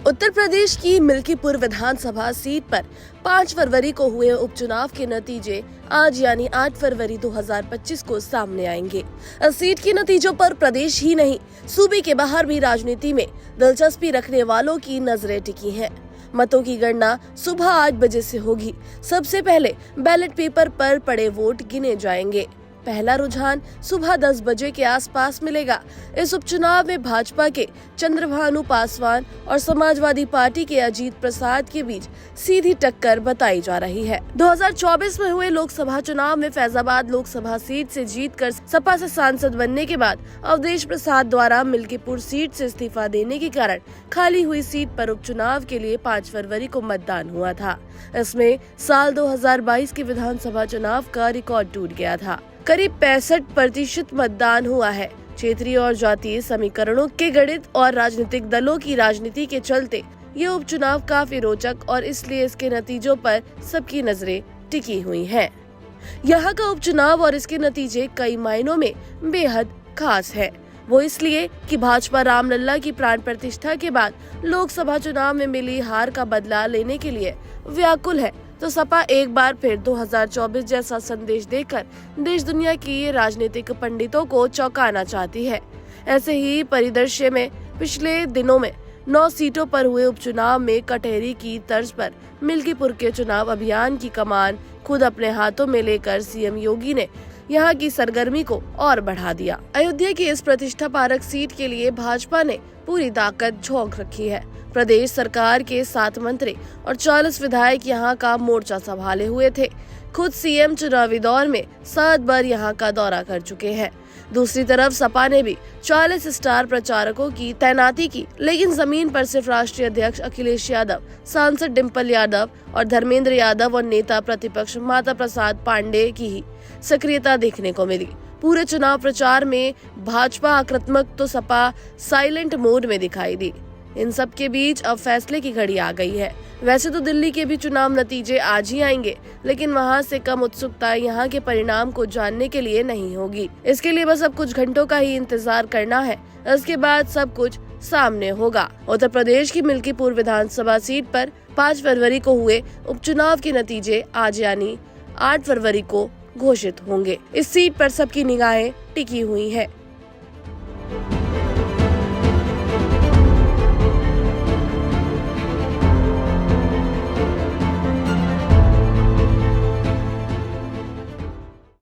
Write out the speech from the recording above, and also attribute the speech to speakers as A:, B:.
A: उत्तर प्रदेश की मिल्कीपुर विधानसभा सीट पर 5 फरवरी को हुए उपचुनाव के नतीजे आज यानी 8 फरवरी 2025 को सामने आएंगे। इस सीट के नतीजों पर प्रदेश ही नहीं सूबे के बाहर भी राजनीति में दिलचस्पी रखने वालों की नजरें टिकी हैं। मतों की गणना सुबह 8 बजे से होगी। सबसे पहले बैलेट पेपर पर पड़े वोट गिने जाएंगे। पहला रुझान सुबह 10 बजे के आसपास मिलेगा। इस उपचुनाव में भाजपा के चंद्रभानु पासवान और समाजवादी पार्टी के अजीत प्रसाद के बीच सीधी टक्कर बताई जा रही है। 2024 में हुए लोकसभा चुनाव में फैजाबाद लोकसभा सीट से जीतकर सपा से सांसद बनने के बाद अवधेश प्रसाद द्वारा मिल्कीपुर सीट से इस्तीफा देने के कारण खाली हुई सीट पर उपचुनाव के लिए 5 फरवरी को मतदान हुआ था। इसमें साल 2022 के विधानसभा चुनाव का रिकॉर्ड टूट गया था। करीब 65% मतदान हुआ है। क्षेत्रीय और जातीय समीकरणों के गणित और राजनीतिक दलों की राजनीति के चलते ये उपचुनाव काफी रोचक और इसलिए इसके नतीजों पर सबकी नजरें टिकी हुई हैं। यहाँ का उपचुनाव और इसके नतीजे कई मायनों में बेहद खास है। वो इसलिए कि भाजपा रामलला की प्राण प्रतिष्ठा के बाद लोकसभा चुनाव में मिली हार का बदला लेने के लिए व्याकुल है, तो सपा एक बार फिर 2024 जैसा संदेश देकर देश दुनिया की राजनीतिक पंडितों को चौंकाना चाहती है। ऐसे ही परिदृश्य में पिछले दिनों में 9 सीटों पर हुए उपचुनाव में कटहरी की तर्ज पर मिल्कीपुर के चुनाव अभियान की कमान खुद अपने हाथों में लेकर सीएम योगी ने यहाँ की सरगर्मी को और बढ़ा दिया। अयोध्या की इस प्रतिष्ठा पारक सीट के लिए भाजपा ने पूरी ताकत झोंक रखी है। प्रदेश सरकार के 7 मंत्री और 40 विधायक यहाँ का मोर्चा संभाले हुए थे। खुद सीएम चुनावी दौर में 7 बार यहाँ का दौरा कर चुके हैं। दूसरी तरफ सपा ने भी 40 स्टार प्रचारकों की तैनाती की, लेकिन जमीन पर सिर्फ राष्ट्रीय अध्यक्ष अखिलेश यादव, सांसद डिम्पल यादव और धर्मेंद्र यादव और नेता प्रतिपक्ष माता प्रसाद पांडे की ही सक्रियता देखने को मिली। पूरे चुनाव प्रचार में भाजपा आक्रामक तो सपा साइलेंट मोड में दिखाई दी। इन सब के बीच अब फैसले की घड़ी आ गई है। वैसे तो दिल्ली के भी चुनाव नतीजे आज ही आएंगे, लेकिन वहां से कम उत्सुकता यहाँ के परिणाम को जानने के लिए नहीं होगी। इसके लिए बस अब कुछ घंटों का ही इंतजार करना है। इसके बाद सब कुछ सामने होगा। उत्तर प्रदेश की मिल्कीपुर विधानसभा सीट पर 5 फरवरी को हुए उपचुनाव के नतीजे आज यानी 8 फरवरी को घोषित होंगे। इस सीट पर सबकी निगाहें टिकी हुई है।